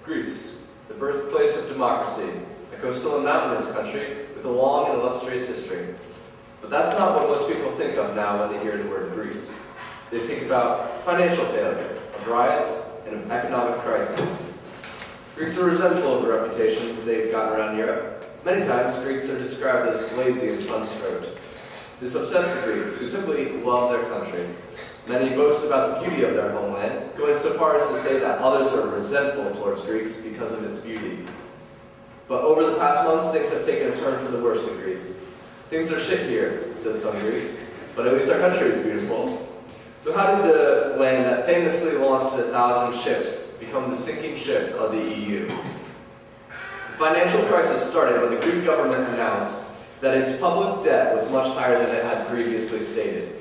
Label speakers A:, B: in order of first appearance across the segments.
A: Greece, the birthplace of democracy, a coastal and mountainous country with a long and illustrious history. But that's not what most people think of now when they hear the word Greece. They think about financial failure, of riots, and of economic crisis. Greeks are resentful of the reputation they've gotten around Europe. Many times, Greeks are described as lazy and sun-stroked. This upsets the Greeks, who simply love their country. Many boast about the beauty of their homeland, going so far as to say that others are resentful towards Greece because of its beauty. But over the past months, things have taken a turn for the worst in Greece. Things are shit here, says some Greeks, but at least our country is beautiful. So how did the land that famously launched 1,000 ships become the sinking ship of the EU? The financial crisis started when the Greek government announced that its public debt was much higher than it had previously stated.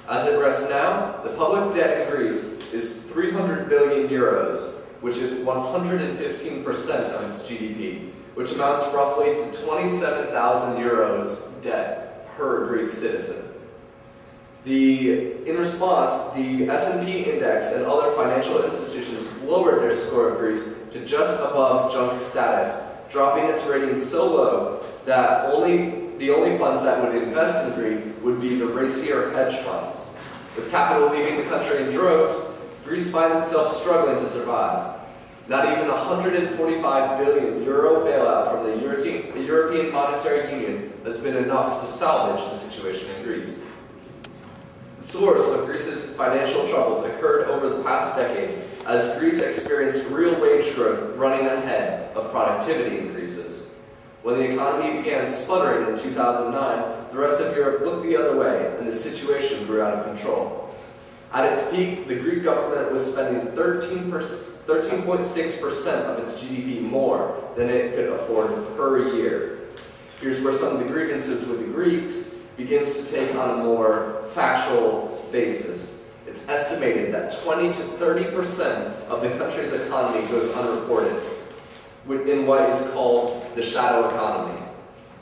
A: As it rests now, the public debt in Greece is 300 billion euros, which is 115% of its GDP, which amounts roughly to 27,000 euros debt per Greek citizen. In response, the S&P index and other financial institutions lowered their score of Greece to just above junk status, dropping its rating so low that the only funds that would invest in Greece would be the racier hedge funds. With capital leaving the country in droves, Greece finds itself struggling to survive. Not even a 145 billion euro bailout from the European Monetary Union has been enough to salvage the situation in Greece. The source of Greece's financial troubles occurred over the past decade as Greece experienced real wage growth running ahead of productivity increases. When the economy began sputtering in 2009, the rest of Europe looked the other way and the situation grew out of control. At its peak, the Greek government was spending 13.6% of its GDP more than it could afford per year. Here's where some of the grievances with the Greeks begins to take on a more factual basis. It's estimated that 20 to 30% of the country's economy goes unreported in what is called the shadow economy.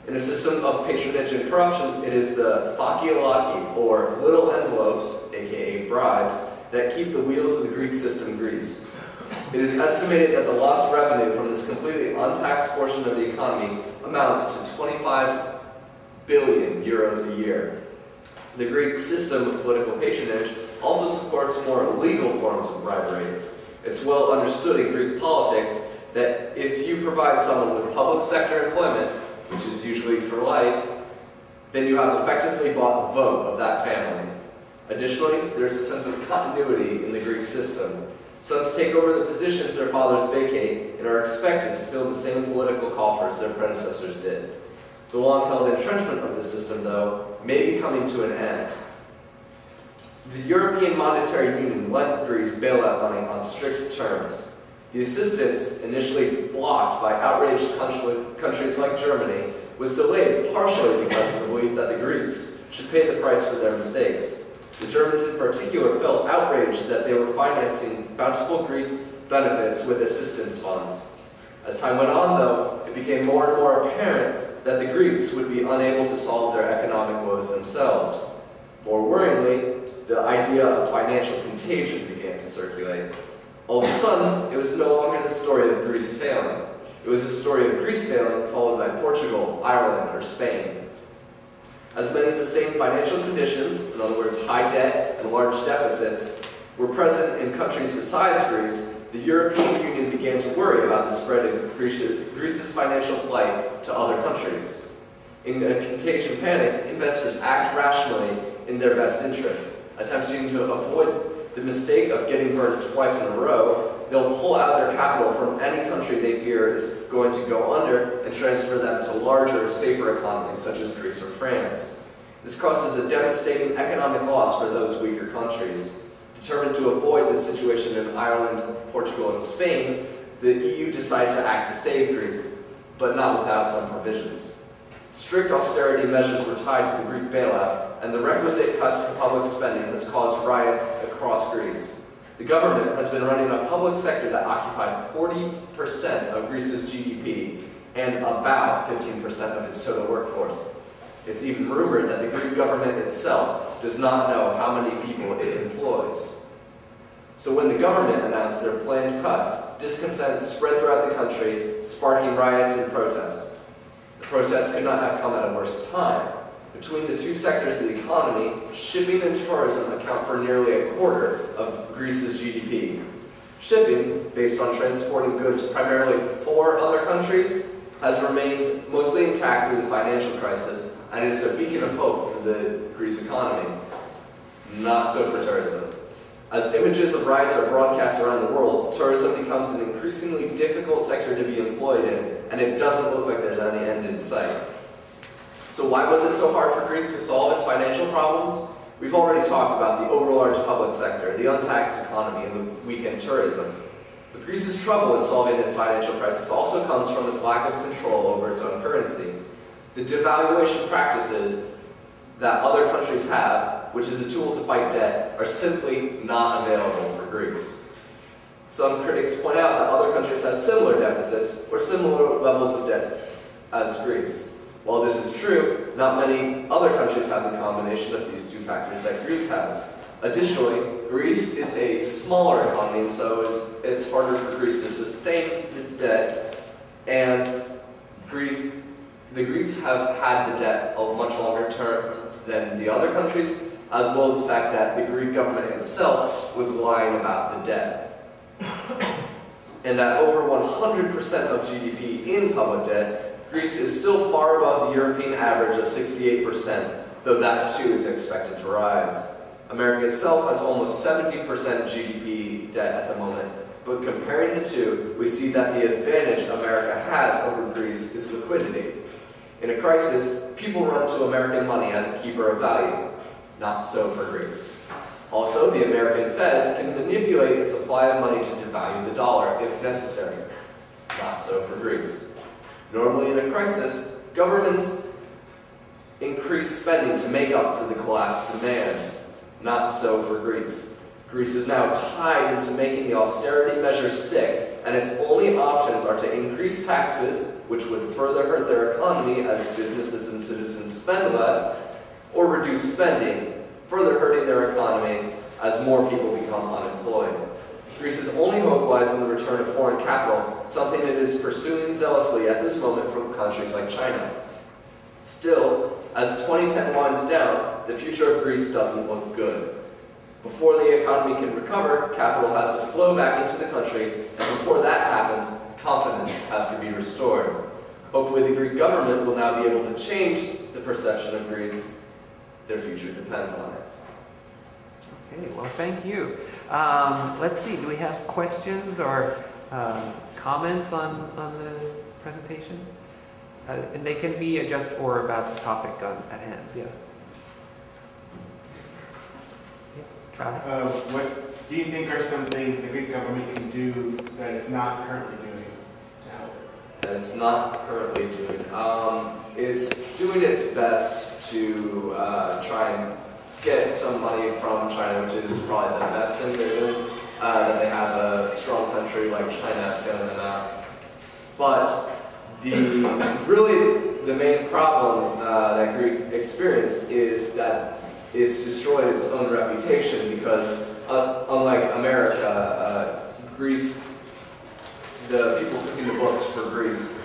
A: In a system of patronage and corruption, it is the fakiolaki, or little envelopes, aka bribes, that keep the wheels of the Greek system greased. It is estimated that the lost revenue from this completely untaxed portion of the economy amounts to 25 billion euros a year. The Greek system of political patronage also supports more legal forms of bribery. It's well understood in Greek politics that if you provide someone with public sector employment, which is usually for life, then you have effectively bought the vote of that family. Additionally, there's a sense of continuity in the Greek system. Sons take over the positions their fathers vacate and are expected to fill the same political coffers their predecessors did. The long-held entrenchment of the system, though, may be coming to an end. The European Monetary Union lent Greece bailout money on strict terms. The assistance, initially blocked by outraged countries like Germany, was delayed partially because of the belief that the Greeks should pay the price for their mistakes. The Germans in particular felt outraged that they were financing bountiful Greek benefits with assistance funds. As time went on, though, it became more and more apparent that the Greeks would be unable to solve their economic woes themselves. More worryingly, the idea of financial contagion began to circulate. All of a sudden, it was no longer the story of Greece failing. It was a story of Greece failing followed by Portugal, Ireland, or Spain. As many of the same financial conditions, in other words, high debt and large deficits, were present in countries besides Greece, the European Union began to worry about the spread of Greece's financial plight to other countries. In a contagion panic, investors act rationally in their best interest. Attempting to avoid the mistake of getting burned twice in a row, they'll pull out their capital from any country they fear is going to go under and transfer them to larger, safer economies such as Greece or France. This causes a devastating economic loss for those weaker countries. Determined to avoid this situation in Ireland, Portugal, and Spain, the EU decided to act to save Greece, but not without some provisions. Strict austerity measures were tied to the Greek bailout, and the requisite cuts to public spending has caused riots across Greece. The government has been running a public sector that occupied 40% of Greece's GDP and about 15% of its total workforce. It's even rumored that the Greek government itself does not know how many people it employs. So when the government announced their planned cuts, discontent spread throughout the country, sparking riots and protests. The protests could not have come at a worse time. Between the two sectors of the economy, shipping and tourism account for nearly a quarter of Greece's GDP. Shipping, based on transporting goods primarily for other countries, has remained mostly intact through the financial crisis and is a beacon of hope for the Greece economy. Not so for tourism. As images of riots are broadcast around the world, tourism becomes an increasingly difficult sector to be employed in, and it doesn't look like there's any end in sight. So why was it so hard for Greece to solve its financial problems? We've already talked about the overlarge public sector, the untaxed economy, and the weakened tourism. But Greece's trouble in solving its financial crisis also comes from its lack of control over its own currency. The devaluation practices that other countries have, which is a tool to fight debt, are simply not available for Greece. Some critics point out that other countries have similar deficits or similar levels of debt as Greece. While this is true, not many other countries have the combination of these two factors that Greece has. Additionally, Greece is a smaller economy, and so it's harder for Greece to sustain the debt, and the Greeks have had the debt a much longer term than the other countries, as well as the fact that the Greek government itself was lying about the debt. And at over 100% of GDP in public debt, Greece is still far above the European average of 68%, though that too is expected to rise. America itself has almost 70% GDP debt at the moment, but comparing the two, we see that the advantage America has over Greece is liquidity. In a crisis, people run to American money as a keeper of value. Not so for Greece. Also, the American Fed can manipulate its supply of money to devalue the dollar if necessary. Not so for Greece. Normally in a crisis, governments increase spending to make up for the collapsed demand. Not so for Greece. Greece is now tied into making the austerity measures stick, and its only options are to increase taxes, which would further hurt their economy as businesses and citizens spend less, or reduce spending, further hurting their economy as more people become unemployed. Greece's only hope lies in the return of foreign capital, something it is pursuing zealously at this moment from countries like China. Still, as 2010 winds down, the future of Greece doesn't look good. Before the economy can recover, capital has to flow back into the country, and before that happens, confidence has to be restored. Hopefully the Greek government will now be able to change the perception of Greece. Their future depends on it.
B: Okay, well, thank you. Let's see, do we have questions or comments on the presentation? And they can be just or about the topic at hand. Yeah. Travis?
C: What do you think are some things the Greek government can do that it's not currently doing to help?
A: That it's not currently doing. It's doing its best to try and get some money from China, which is probably the best thing they're doing. That they have a strong country like China bailing them out. But the main problem that Greece experienced is that it's destroyed its own reputation because, unlike America, Greece, the people cooking the books for Greece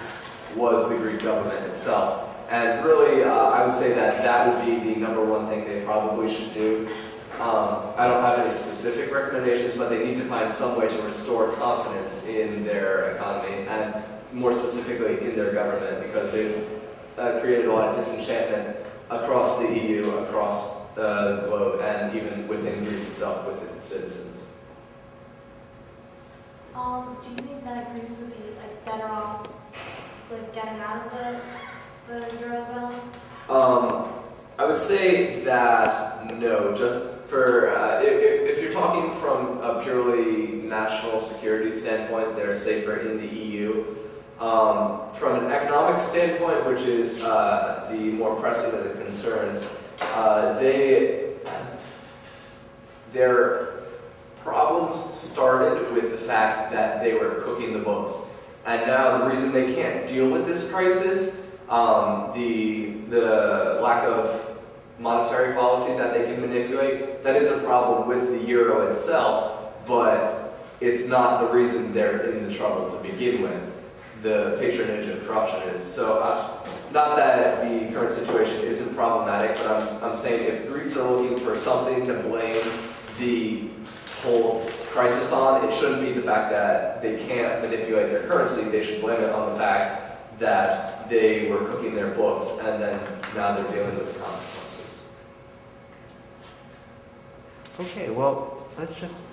A: was the Greek government itself. And really, I would say that would be the number one thing they probably should do. I don't have any specific recommendations, but they need to find some way to restore confidence in their economy and more specifically in their government, because they've created a lot of disenchantment across the EU, across the globe, and even within Greece itself, with its citizens.
D: Do you think that Greece would be better off getting out of the Eurozone?
A: I would say that no, just for if you're talking from a purely national security standpoint, they're safer in the EU. From an economic standpoint, which is the more pressing of the concerns, their problems started with the fact that they were cooking the books. And now the reason they can't deal with this crisis, the lack of monetary policy that they can manipulate, that is a problem with the euro itself. but it's not the reason they're in the trouble to begin with. The patronage and corruption is. So, not that the current situation isn't problematic, but I'm saying if Greeks are looking for something to blame the whole crisis on, it shouldn't be the fact that they can't manipulate their currency. They should blame it on the fact that they were cooking their books and then now they're dealing with the consequences.
B: Okay, well, let's just